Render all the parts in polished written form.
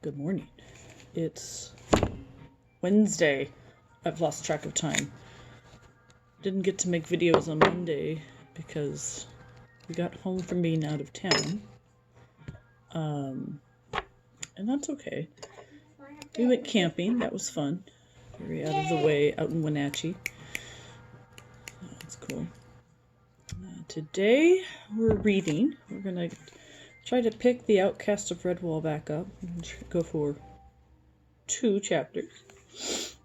Good morning. It's Wednesday. I've lost track of time. Didn't get to make videos on Monday because we got home from being out of town. And that's okay. We went camping. That was fun. Very out of the way, out in Wenatchee. That's cool. Today we're reading. We're going to try to pick the Outcast of Redwall back up and go for 2 chapters.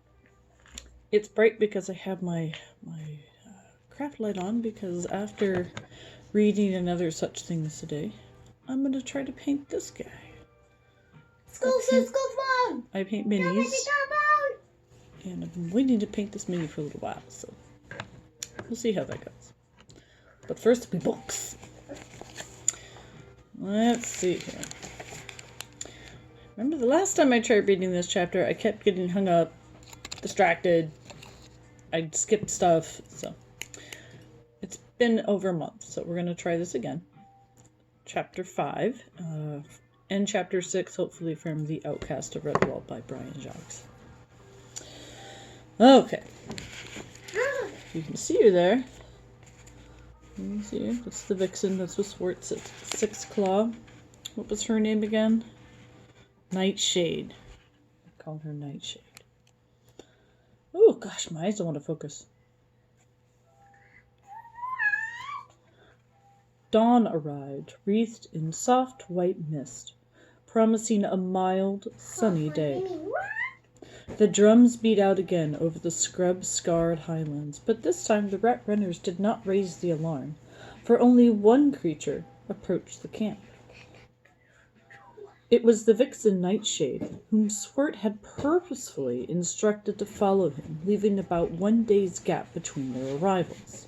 It's bright because I have my craft light on, because after reading and other such things today, I'm going to try to paint this guy. I paint minis, and I've been waiting to paint this mini for a little while, so we'll see how that goes. But first, we books. Let's see here. Remember the last time I tried reading this chapter, I kept getting hung up, distracted. I skipped stuff, so it's been over a month, so we're going to try this again. Chapter 5, and Chapter 6, hopefully from The Outcast of Redwall by Jacques. Okay. You can see her there. You can see her. That's the Vixen. That's with Swartz at 6 Claw. What was her name again? Nightshade. I call her Nightshade. Oh gosh, my eyes don't want to focus. Dawn arrived, wreathed in soft white mist, promising a mild, sunny day. The drums beat out again over the scrub-scarred highlands, but this time the rat runners did not raise the alarm, for only one creature approached the camp. It was the Vixen Nightshade, whom Squirt had purposefully instructed to follow him, leaving about 1 day's gap between their arrivals.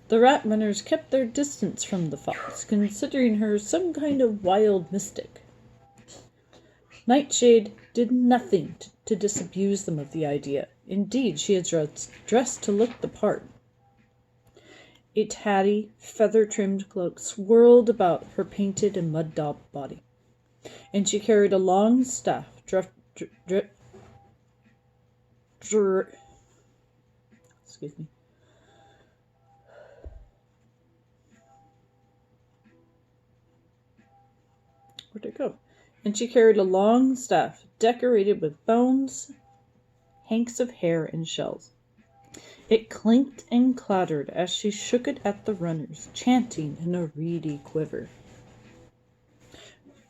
The rat runners kept their distance from the fox, considering her some kind of wild mystic. Nightshade did nothing to disabuse them of the idea. Indeed, she had dressed to look the part. A tatty, feather-trimmed cloak swirled about her painted and mud-daubed body, and she carried a long staff excuse me. Where'd it go? And she carried a long staff decorated with bones, hanks of hair, and shells. It clinked and clattered as she shook it at the runners, chanting in a reedy quiver.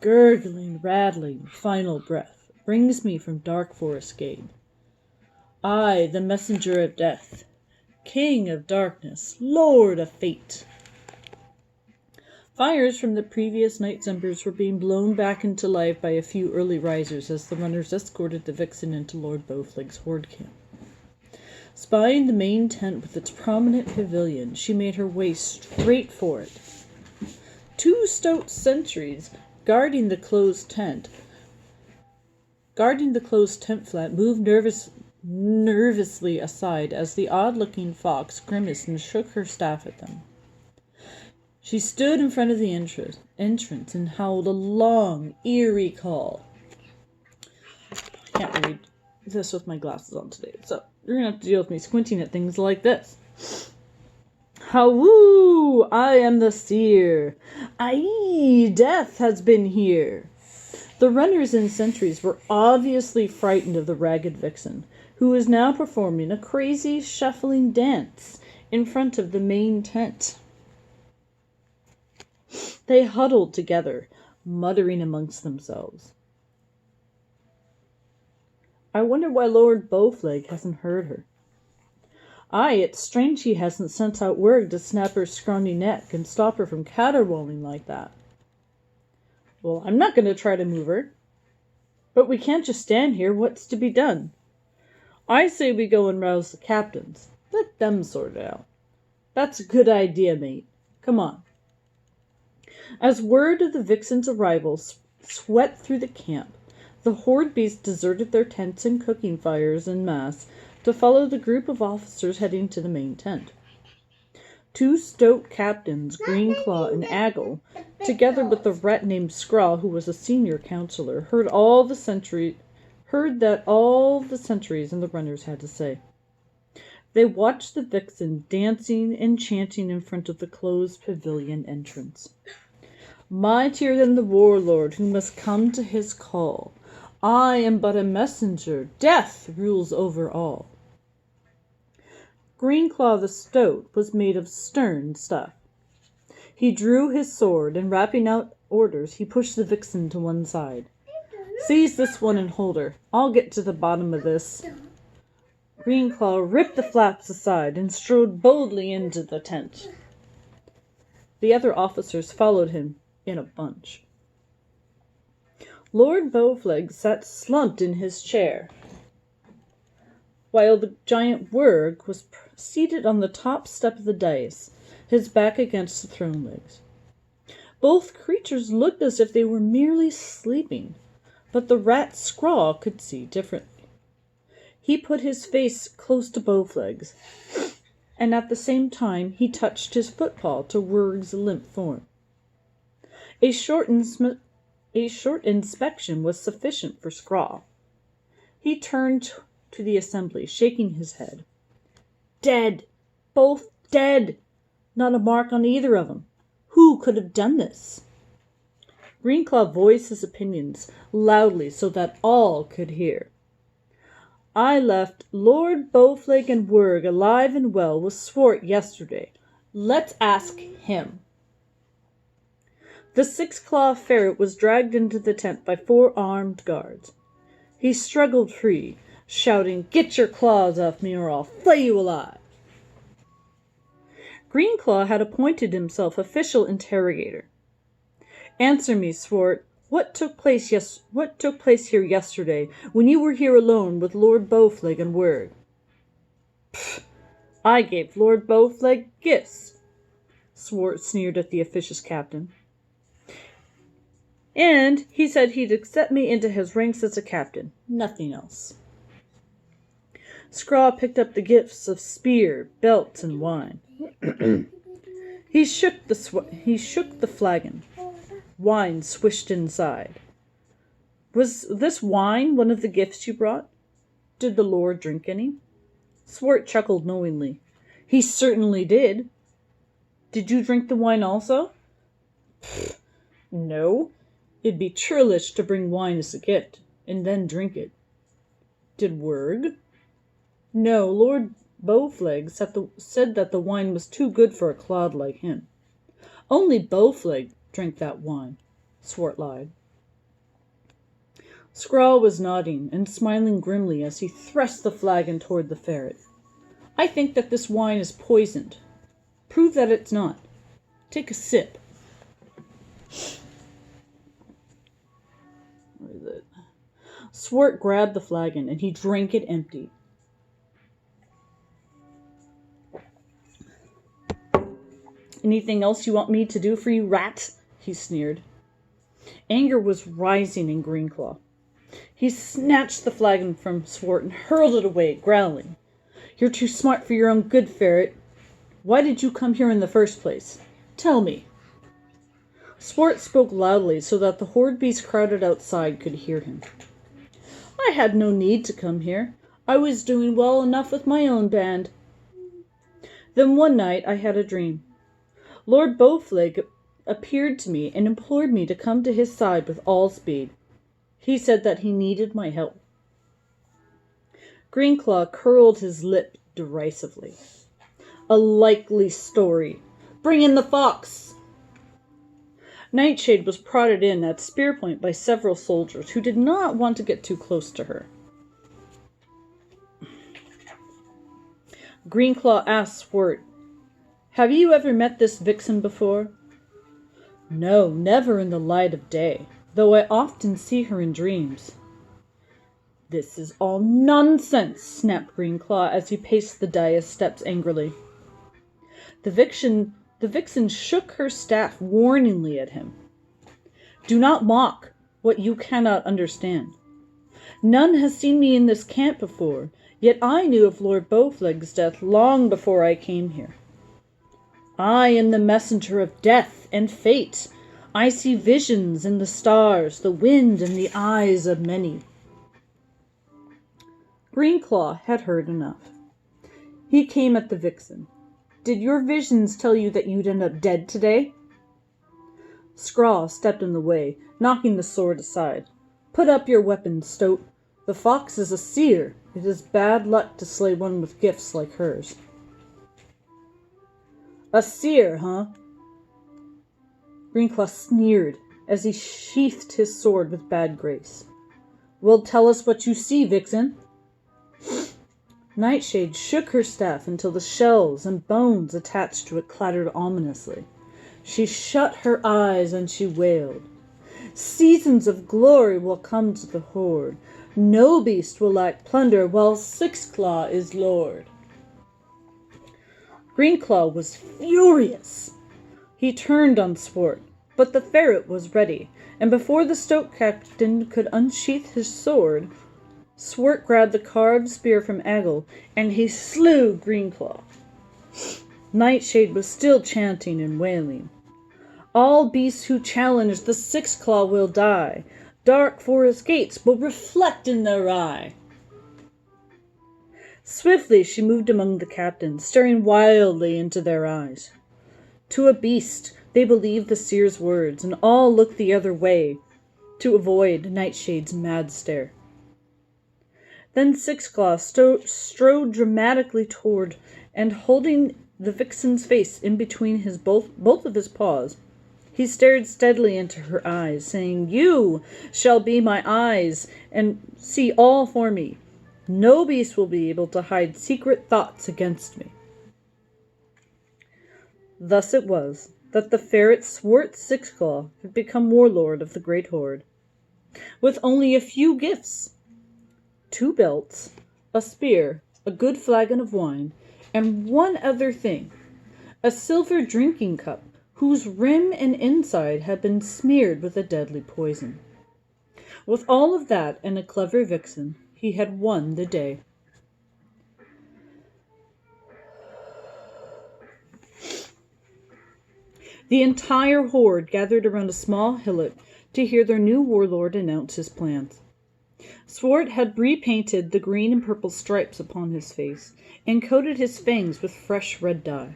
Gurgling, rattling, final breath brings me from dark forest gate. I, the messenger of death, king of darkness, lord of fate. Fires from the previous night's embers were being blown back into life by a few early risers as the runners escorted the Vixen into Lord Bowfleg's horde camp. Spying the main tent with its prominent pavilion, she made her way straight for it. 2 stout sentries guarding the closed tent flat moved nervously aside as the odd-looking fox grimaced and shook her staff at them. She stood in front of the entrance and howled a long, eerie call. I can't read this with my glasses on today, so you're going to have to deal with me squinting at things like this. Howoo! I am the seer. Aye, death has been here. The runners and sentries were obviously frightened of the ragged Vixen, who was now performing a crazy, shuffling dance in front of the main tent. They huddled together, muttering amongst themselves. I wonder why Lord Bowfleg hasn't heard her. Aye, it's strange he hasn't sent out word to snap her scrawny neck and stop her from caterwauling like that. Well, I'm not going to try to move her. But we can't just stand here. What's to be done? I say we go and rouse the captains. Let them sort it out. That's a good idea, mate. Come on. As word of the Vixen's arrival swept through the camp, the horde beasts deserted their tents and cooking fires en masse to follow the group of officers heading to the main tent. 2 stout captains, Greenclaw and Aggle, together with the rat named Scrawl, who was a senior counselor, heard that all the sentries and the runners had to say. They watched the vixen dancing and chanting in front of the closed pavilion entrance. Mightier than the warlord who must come to his call, I am but a messenger. Death rules over all. Greenclaw the Stout was made of stern stuff. He drew his sword, and rapping out orders, he pushed the vixen to one side. Seize this one and hold her. I'll get to the bottom of this. Greenclaw ripped the flaps aside and strode boldly into the tent. The other officers followed him in a bunch. Lord Bowfleg sat slumped in his chair, while the giant Wurg was seated on the top step of the dais, his back against the throne legs. Both creatures looked as if they were merely sleeping, but the rat Scrawl could see differently. He put his face close to Bowfleg's, and at the same time he touched his footpaw to Wurg's limp form. A short inspection was sufficient for Scrawl. He turned to the assembly, shaking his head. Dead! Both dead! Not a mark on either of them. Who could have done this? Greenclaw voiced his opinions loudly so that all could hear. I left Lord Bowfleg and Wurg alive and well with Swart yesterday. Let's ask him. The six-claw ferret was dragged into the tent by 4 armed guards. He struggled free, shouting, Get your claws off me or I'll flay you alive. Greenclaw had appointed himself official interrogator. Answer me, Swart. What took place here yesterday when you were here alone with Lord Bowfleg and Wurg? I gave Lord Bowfleg gifts, Swart sneered at the officious captain. And he said he'd accept me into his ranks as a captain. Nothing else. Scrawl picked up the gifts of spear, belts, and wine. He shook the flagon. Wine swished inside. Was this wine one of the gifts you brought? Did the lord drink any? Swart chuckled knowingly. He certainly did. Did you drink the wine also? No. It'd be churlish to bring wine as a gift, and then drink it. Did Wurg? No, Lord Bowfleg said that the wine was too good for a clod like him. Only Bowfleg drank that wine, Swart lied. Scrawl was nodding and smiling grimly as he thrust the flagon toward the ferret. I think that this wine is poisoned. Prove that it's not. Take a sip. Where is it? Swart grabbed the flagon and he drank it empty. Anything else you want me to do for you, rat? He sneered. Anger was rising in Greenclaw. He snatched the flagon from Swart and hurled it away, growling. You're too smart for your own good, ferret. Why did you come here in the first place? Tell me. Swart spoke loudly so that the horde beasts crowded outside could hear him. I had no need to come here. I was doing well enough with my own band. Then one night I had a dream. Lord Bowfleg appeared to me and implored me to come to his side with all speed. He said that he needed my help. Greenclaw curled his lip derisively. A likely story. Bring in the fox! Nightshade was prodded in at spear point by several soldiers who did not want to get too close to her. Greenclaw asked Swart, Have you ever met this vixen before? No, never in the light of day, though I often see her in dreams. This is all nonsense, snapped Greenclaw as he paced the dais steps angrily. The vixen shook her staff warningly at him. Do not mock what you cannot understand. None has seen me in this camp before, yet I knew of Lord Bowfleg's death long before I came here. I am the messenger of death and fate. I see visions in the stars, the wind in the eyes of many. Greenclaw had heard enough. He came at the vixen. Did your visions tell you that you'd end up dead today? Scraw stepped in the way, knocking the sword aside. Put up your weapons, Stoat. The fox is a seer. It is bad luck to slay one with gifts like hers. A seer, huh? Greenclaw sneered as he sheathed his sword with bad grace. Well, tell us what you see, vixen. Nightshade shook her staff until the shells and bones attached to it clattered ominously. She shut her eyes and she wailed. Seasons of glory will come to the horde. No beast will lack plunder while Sixclaw is lord. Greenclaw was furious. He turned on Swart, but the ferret was ready, and before the Stoat captain could unsheath his sword, Swart grabbed the carved spear from Aggle, and he slew Greenclaw. Nightshade was still chanting and wailing. All beasts who challenge the Sixclaw will die. Dark forest gates will reflect in their eye. Swiftly she moved among the captains, staring wildly into their eyes. To a beast, they believed the seer's words, and all looked the other way to avoid Nightshade's mad stare. Then Sixclaw strode dramatically toward, and holding the vixen's face in between both of his paws, he stared steadily into her eyes, saying, You shall be my eyes, and see all for me. No beast will be able to hide secret thoughts against me. Thus it was that the ferret Swart Sixclaw had become warlord of the great horde, with only a few gifts: 2 belts, a spear, a good flagon of wine, and one other thing, a silver drinking cup whose rim and inside had been smeared with a deadly poison. With all of that and a clever vixen, he had won the day. The entire horde gathered around a small hillock to hear their new warlord announce his plans. Swart had repainted the green and purple stripes upon his face and coated his fangs with fresh red dye.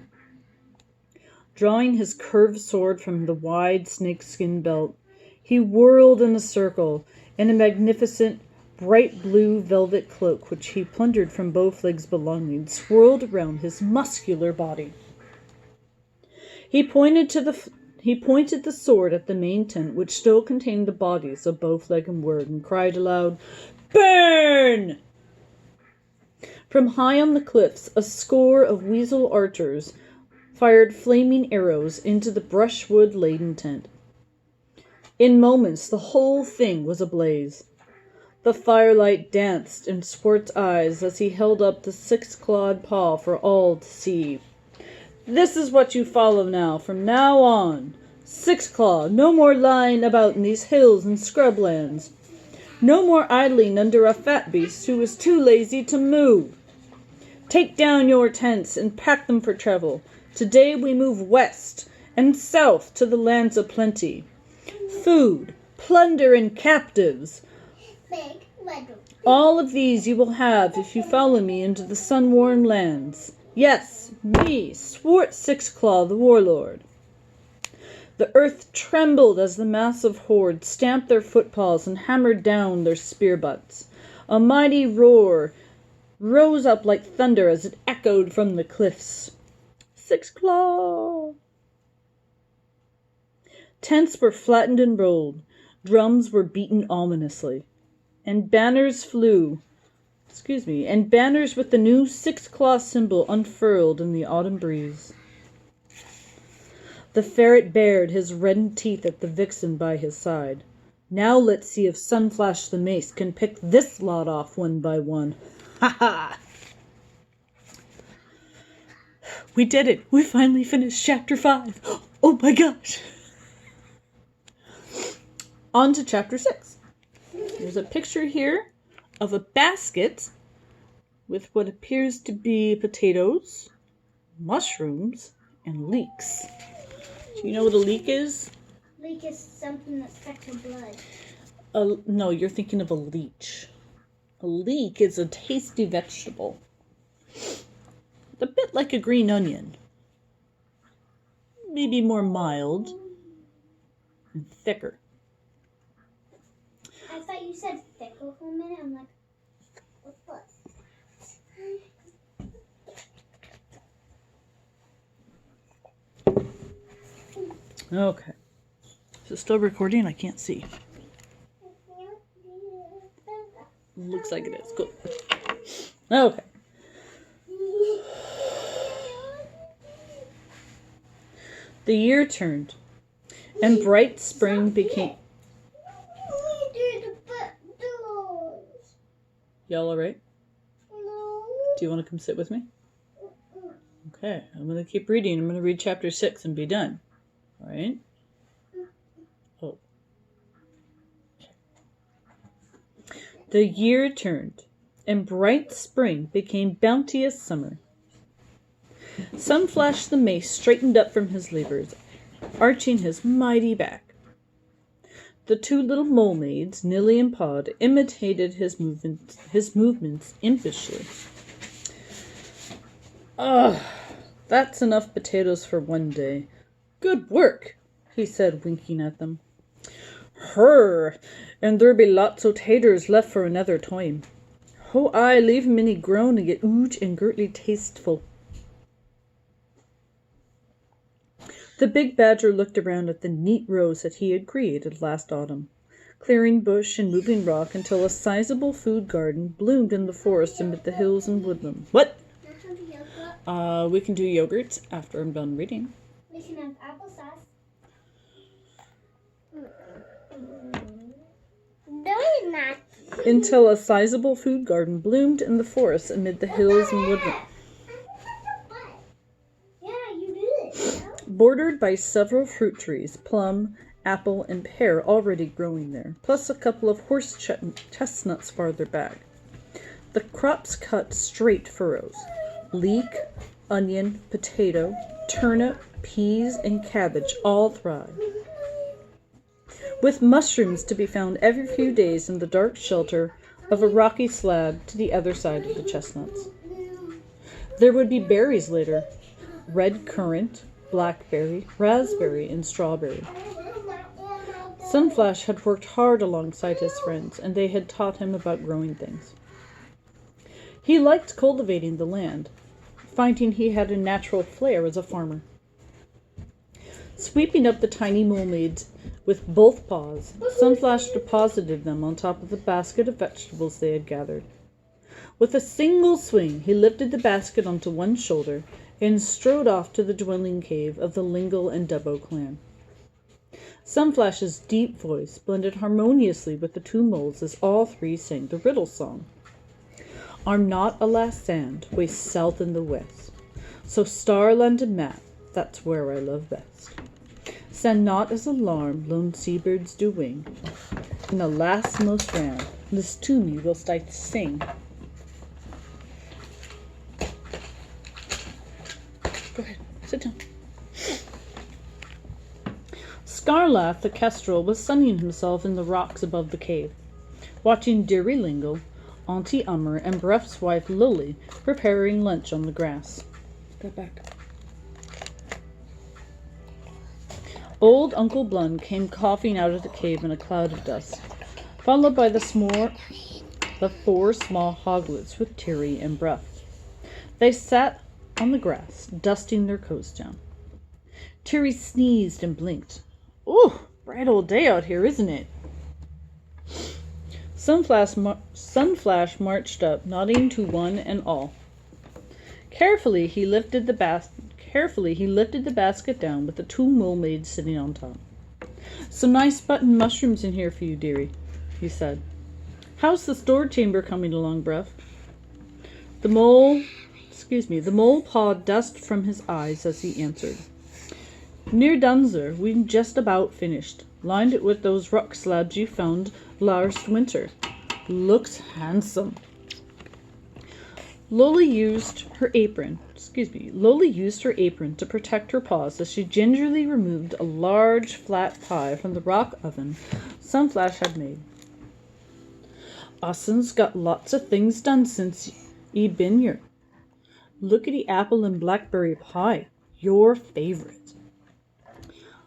Drawing his curved sword from the wide snakeskin belt, he whirled in a circle in a magnificent bright blue velvet cloak which he plundered from Bowfleg's belongings, swirled around his muscular body. He pointed the sword at the main tent, which still contained the bodies of Bowfleg and Word, and cried aloud, Burn! From high on the cliffs, a score of weasel archers fired flaming arrows into the brushwood-laden tent. In moments, the whole thing was ablaze. The firelight danced in Swart's eyes as he held up the 6-clawed paw for all to see. This is what you follow now, from now on. 6-claw, no more lying about in these hills and scrublands. No more idling under a fat beast who is too lazy to move. Take down your tents and pack them for travel. Today we move west and south to the lands of plenty. Food, plunder, and captives. All of these you will have if you follow me into the sun-warmed lands. Yes, me, Swart 6-claw, the warlord. The earth trembled as the massive horde stamped their footpaws and hammered down their spear butts. A mighty roar rose up like thunder as it echoed from the cliffs. 6-claw! Tents were flattened and rolled. Drums were beaten ominously. And banners and banners with the new 6-claw symbol unfurled in the autumn breeze. The ferret bared his reddened teeth at the vixen by his side. Now let's see if Sunflash the Mace can pick this lot off one by one. Ha ha! We did it! We finally finished Chapter 5! Oh my gosh! On to Chapter 6. There's a picture here of a basket with what appears to be potatoes, mushrooms, and leeks. Do you know what a leek is? Leek is something that affects your blood. No, you're thinking of a leech. A leek is a tasty vegetable. A bit like a green onion. Maybe more mild and thicker. I thought you said thicker for a minute. I'm like, what? Okay. Is it still recording? I can't see. Looks like it is. Good. Okay. The year turned, and bright spring became... Y'all alright? No. Do you want to come sit with me? Okay, I'm going to keep reading. I'm going to read chapter 6 and be done. Alright? Oh. The year turned, and bright spring became bounteous summer. Sunflash the mace straightened up from his labors, arching his mighty back. The two little mole maids, Nilly and Pod, imitated his movements impishly. Ugh, that's enough potatoes for one day. Good work, he said, winking at them. Her, and there be lots o' taters left for another time. Ho, I leave 'em any grown and get ooge and girtly tasteful. The big badger looked around at the neat rows that he had created last autumn, clearing bush and moving rock until a sizable food garden bloomed in the forest amid the hills and woodland. What? We can do yogurt after I'm done reading. We can have applesauce. No, not. Until a sizable food garden bloomed in the forest amid the hills and woodland. Bordered by several fruit trees, plum, apple, and pear already growing there, plus a couple of horse chestnuts farther back. The crops cut straight furrows. Leek, onion, potato, turnip, peas, and cabbage all thrive. With mushrooms to be found every few days in the dark shelter of a rocky slab to the other side of the chestnuts. There would be berries later, red currant, blackberry, raspberry, and strawberry. Sunflash had worked hard alongside his friends, and they had taught him about growing things. He liked cultivating the land, finding he had a natural flair as a farmer. Sweeping up the tiny mole maids with both paws, Sunflash deposited them on top of the basket of vegetables they had gathered. With a single swing, he lifted the basket onto one shoulder and strode off to the dwelling cave of the Lingle and Dubbo clan. Sunflash's deep voice blended harmoniously with the two moles as all three sang the riddle song. Arm not, alas, sand, way south in the west. So starland and map, that's where I love best. Send not as alarm lone seabirds do wing. In the last most round, list to me whilst I sing. Go ahead, sit down. Scarlath the kestrel was sunning himself in the rocks above the cave, watching Dearie Lingle, Auntie Ummer, and Bruff's wife Lily preparing lunch on the grass. Step back. Old Uncle Blund came coughing out of the cave in a cloud of dust, followed by the four small hoglets with Terry and Bruff. They sat on the grass, dusting their coats down. Terry sneezed and blinked. "Ooh, bright old day out here, isn't it?" Sunflash marched up, nodding to one and all. Carefully he lifted the basket down with the two mole maids sitting on top. "Some nice button mushrooms in here for you, dearie," he said. "How's the storage chamber coming along, Bruff?" The mole pawed dust from his eyes as he answered. "Near done, sir. We've just about finished. Lined it with those rock slabs you found last winter. Looks handsome." Lily used her apron Loli used her apron to protect her paws as she gingerly removed a large flat pie from the rock oven Sunflash had made. "Ussen's got lots of things done since ye been here. Lookity apple and blackberry pie, your favorite."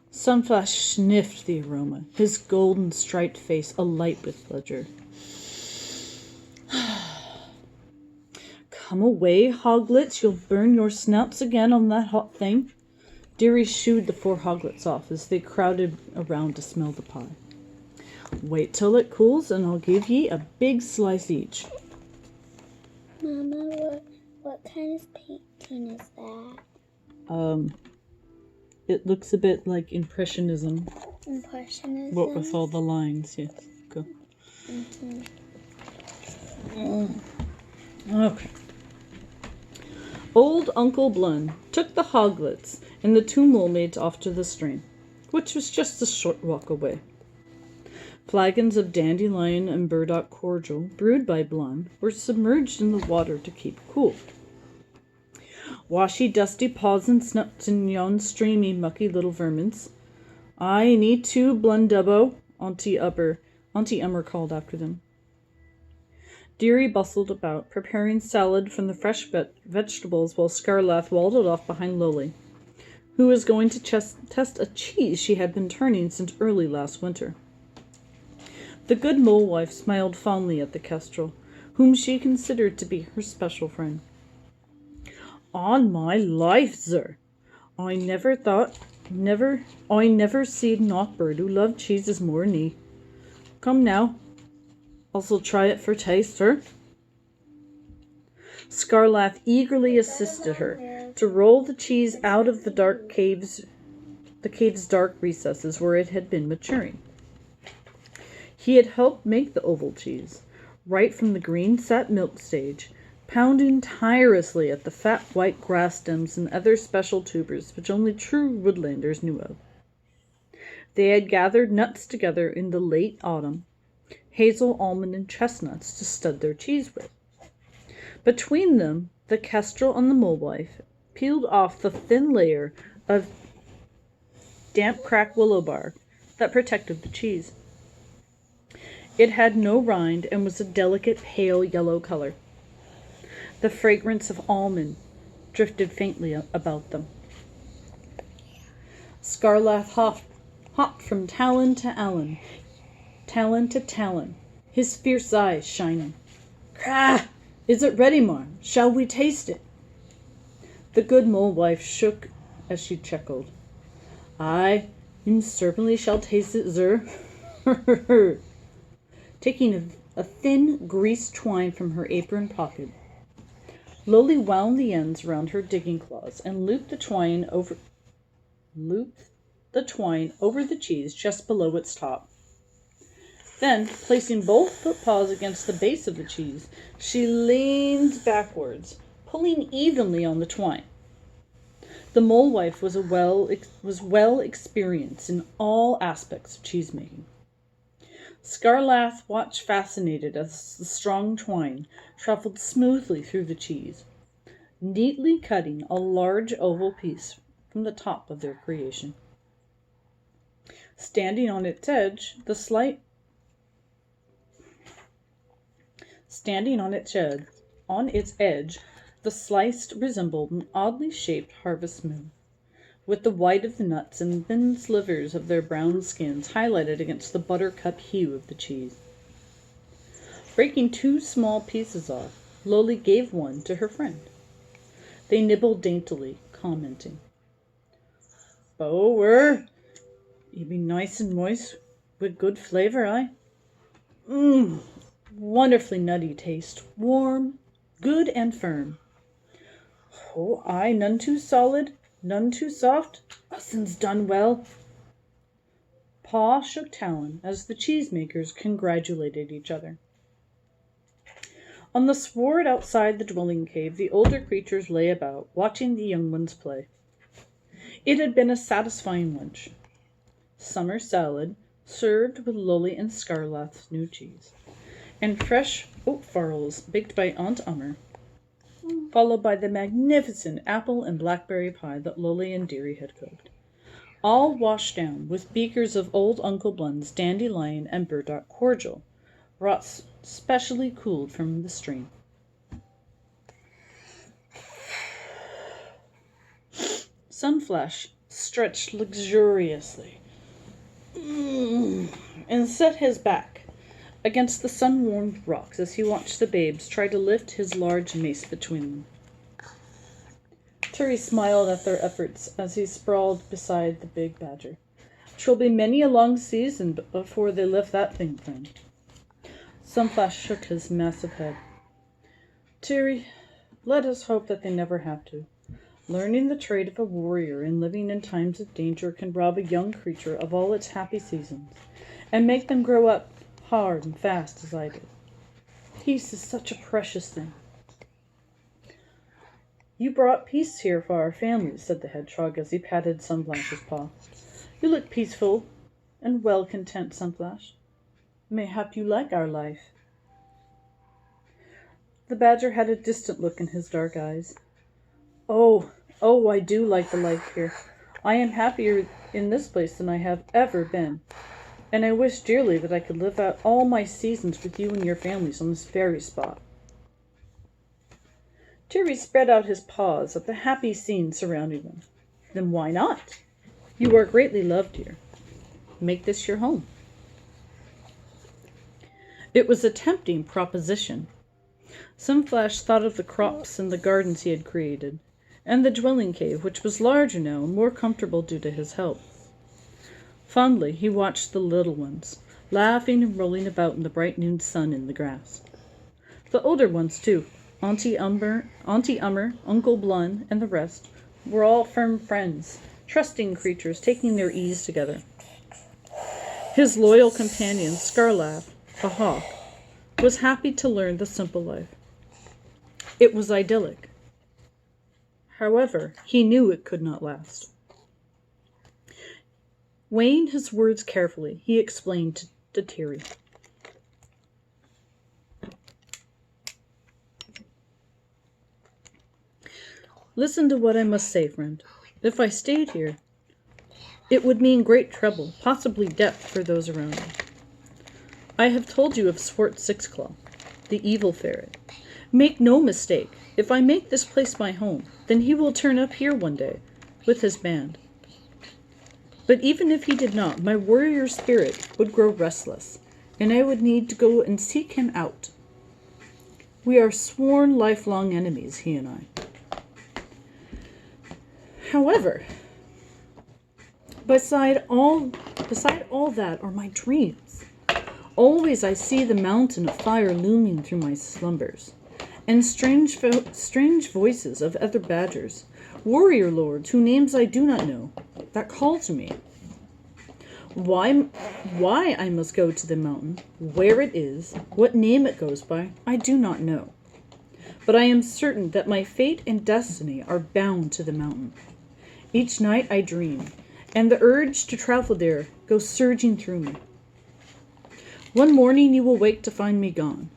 Sunflash sniffed the aroma, his golden striped face alight with pleasure. "Come away, hoglets, you'll burn your snouts again on that hot thing." Dearie shooed the 4 hoglets off as they crowded around to smell the pie. "Wait till it cools and I'll give ye a big slice each." Mama, what kind of painting is that? It looks a bit like Impressionism. Impressionism? What with all the lines, yes. Go. Okay. Old Uncle Blun took the hoglets and the 2 mole-maids off to the stream, which was just a short walk away. Flagons of dandelion and burdock cordial, brewed by Blun, were submerged in the water to keep cool. "Wash ye dusty paws and snuts in yon streamy, mucky little vermins. Aye, and ye too, Blundubbo," Auntie Ummer called after them. Dearie bustled about, preparing salad from the fresh vegetables while Scarlath waddled off behind Loli, who was going to test a cheese she had been turning since early last winter. The good mole wife smiled fondly at the kestrel, whom she considered to be her special friend. "On my life, sir, I never seed naught bird who loved cheeses more'n ye. Come now, also try it for taste, sir." Scarlath eagerly assisted her to roll the cheese out of the cave's dark recesses where it had been maturing. He had helped make the oval cheese, right from the green sap milk stage, pounding tirelessly at the fat white grass stems and other special tubers which only true woodlanders knew of. They had gathered nuts together in the late autumn, hazel, almond, and chestnuts to stud their cheese with. Between them, the kestrel and the mole wife peeled off the thin layer of damp cracked willow bark that protected the cheese. It had no rind and was a delicate pale yellow color. The fragrance of almond drifted faintly about them. Scarlath hopped from talon to talon, his fierce eyes shining. "Crah! Is it ready, marm? Shall we taste it?" The good mole wife shook as she chuckled. "Aye, you certainly shall taste it, sir." Taking a thin greased twine from her apron pocket, Loli wound the ends around her digging claws and looped the twine over the cheese just below its top. Then, placing both foot paws against the base of the cheese, she leaned backwards, pulling evenly on the twine. The mole wife was well experienced in all aspects of cheese making. Scarlath watched fascinated as the strong twine traveled smoothly through the cheese, neatly cutting a large oval piece from the top of their creation. Standing on its edge, the sliced resembled an oddly shaped harvest moon, with the white of the nuts and thin slivers of their brown skins highlighted against the buttercup hue of the cheese. Breaking 2 small pieces off, Loli gave one to her friend. They nibbled daintily, commenting, "Bower, you be nice and moist, with good flavor, aye? Wonderfully nutty taste, warm, good and firm. Oh, aye, none too solid, none too soft. Ussen's done well." Paw shook talon as the cheesemakers congratulated each other. On the sward outside the dwelling cave, the older creatures lay about, watching the young ones play. It had been a satisfying lunch. Summer salad, served with Loli and Scarlath's new cheese, and fresh oat farls baked by Aunt Ummer. followed by the magnificent apple and blackberry pie that Lily and Dearie had cooked, all washed down with beakers of old Uncle Blunt's dandelion and burdock cordial, brought specially cooled from the stream. Sunflash stretched luxuriously and set his back against the sun-warmed rocks as he watched the babes try to lift his large mace between them. Terry smiled at their efforts as he sprawled beside the big badger. "'Twill be many a long season before they lift that thing, friend." Sunflash shook his massive head. "Terry, let us hope that they never have to. Learning the trade of a warrior and living in times of danger can rob a young creature of all its happy seasons, and make them grow up hard and fast as I did. Peace is such a precious thing." "You brought peace here for our family," said the hedgehog as he patted Sunflash's paw. "You look peaceful and well content, Sunflash. Mayhap you like our life." The badger had a distant look in his dark eyes. Oh, I do like the life here. I am happier in this place than I have ever been, and I wish dearly that I could live out all my seasons with you and your families on this very spot." Terry spread out his paws at the happy scene surrounding them. "Then why not? You are greatly loved here. Make this your home." It was a tempting proposition. Sunflash thought of the crops and the gardens he had created, and the dwelling cave, which was larger now and more comfortable due to his help. Fondly he watched the little ones, laughing and rolling about in the bright noon sun in the grass. The older ones, too, Auntie Ummer, Uncle Blunt, and the rest, were all firm friends, trusting creatures taking their ease together. His loyal companion, Scarlaugh, the hawk, was happy to learn the simple life. It was idyllic. However, he knew it could not last. Weighing his words carefully, he explained to Terry. "Listen to what I must say, friend. If I stayed here, it would mean great trouble, possibly death for those around me. I have told you of Swart Sixclaw, the evil ferret. Make no mistake, if I make this place my home, then he will turn up here one day, with his band. But even if he did not, my warrior spirit would grow restless, and I would need to go and seek him out. We are sworn lifelong enemies, he and I. However, beside all that are my dreams. Always I see the mountain of fire looming through my slumbers, and strange voices of other badgers, warrior lords whose names I do not know, that call to me. Why I must go to the mountain, where it is, what name it goes by, I do not know. But I am certain that my fate and destiny are bound to the mountain. Each night I dream, and the urge to travel there goes surging through me. One morning you will wake to find me gone.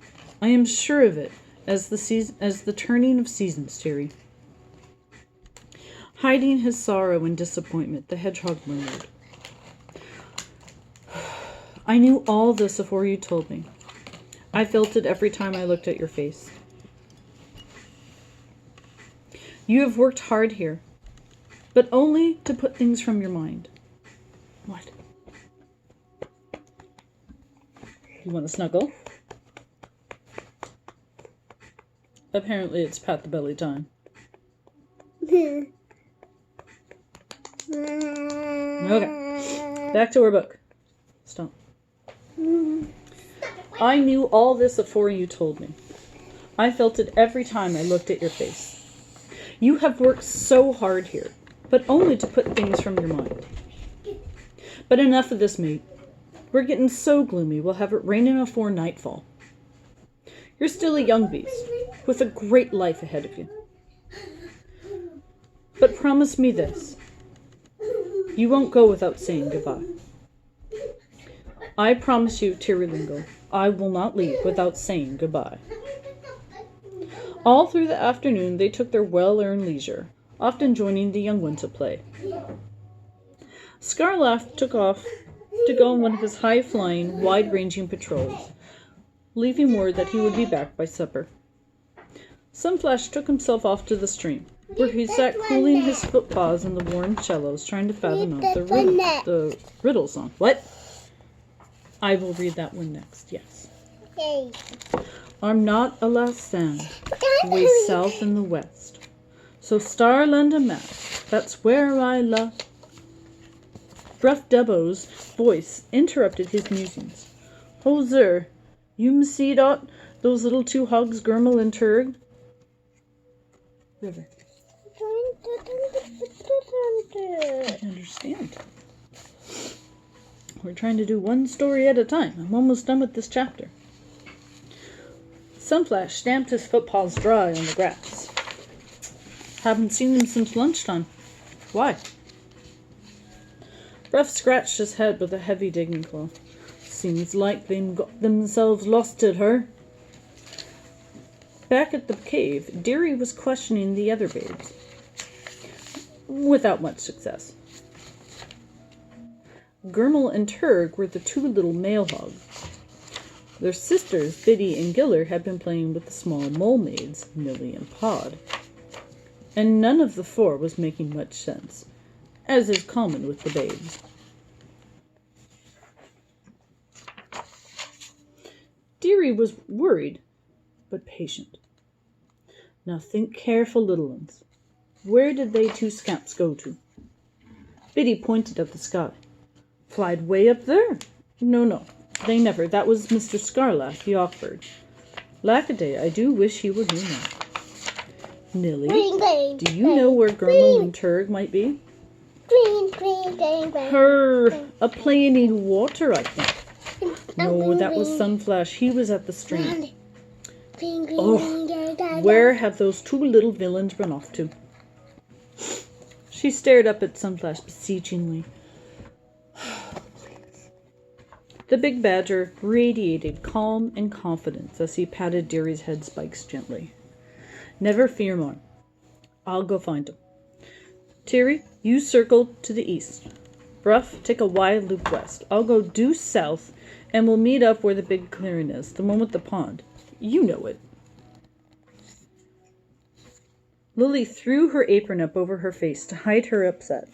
I am sure of it, as the turning of seasons, Terry." Hiding his sorrow and disappointment, the hedgehog murmured, "I knew all this before you told me. I felt it every time I looked at your face. You have worked hard here, but only to put things from your mind." "What? You want to snuggle?" Apparently it's pat the belly time. Okay. Back to our book. Stop. "I knew all this before you told me. I felt it every time I looked at your face. You have worked so hard here, but only to put things from your mind. But enough of this, mate. We're getting so gloomy we'll have it raining afore nightfall. You're still a young beast, with a great life ahead of you. But promise me this. You won't go without saying goodbye." "I promise you, Tirrilingo, I will not leave without saying goodbye." All through the afternoon they took their well-earned leisure, often joining the young one to play. Scarlaugh took off to go on one of his high-flying, wide-ranging patrols, leaving word that he would be back by supper. Sunflash took himself off to the stream, where he sat cooling his footpaws in the worn shallows, trying to fathom out the riddle song. What? I will read that one next, yes. Yay. I'm not a last sand, way south in the west. So Starland and Mass, that's where I love. Gruff Dubbo's voice interrupted his musings. Oh, sir, you see dot those little two hogs, Gurmel and Turg? River. I understand. We're trying to do one story at a time. I'm almost done with this chapter. Sunflash stamped his footpaws dry on the grass. Haven't seen them since lunchtime. Why? Ruff scratched his head with a heavy digging claw. Seems like they've got themselves lost at her. Back at the cave, Dearie was questioning the other babes, without much success. Gurmel and Turg were the two little male hogs. Their sisters, Biddy and Giller, had been playing with the small mole maids, Millie and Pod. And none of the four was making much sense, as is common with the babes. Dearie was worried, but patient. Now think careful, little ones. Where did they two scamps go to? Biddy pointed at the sky. Flied way up there? No, they never. That was Mr. Scarlaugh, the Awkward. Lackaday, I do wish he were here now. Millie, do you know where Gurmel and Turg might be? Green. Her, a playing in water, I think. No, that was Sunflash. He was at the stream. Oh, where have those two little villains run off to? She stared up at Sunflash beseechingly. The big badger radiated calm and confidence as he patted Dearie's head spikes gently. Never fear more. I'll go find him. Teary, you circle to the east. Bruff, take a wide loop west. I'll go due south, and we'll meet up where the big clearing is, the one with the pond. You know it. Lily threw her apron up over her face to hide her upset.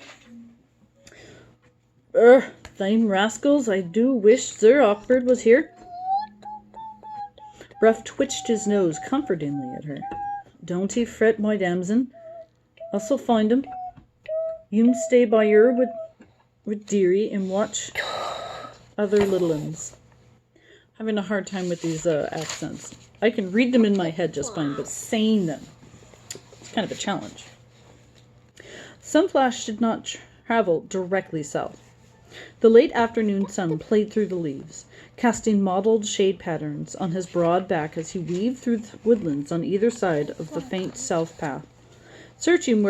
Them rascals, I do wish Sir Awkward was here. Bruff twitched his nose comfortingly at her. Don't ye fret, my damson. Us'll find him. You stay by her with Dearie and watch other little uns. Having a hard time with these accents. I can read them in my head just fine, but saying them, it's kind of a challenge. Sunflash did not travel directly south. The late afternoon sun played through the leaves, casting mottled shade patterns on his broad back as he weaved through the woodlands on either side of the faint south path, searching where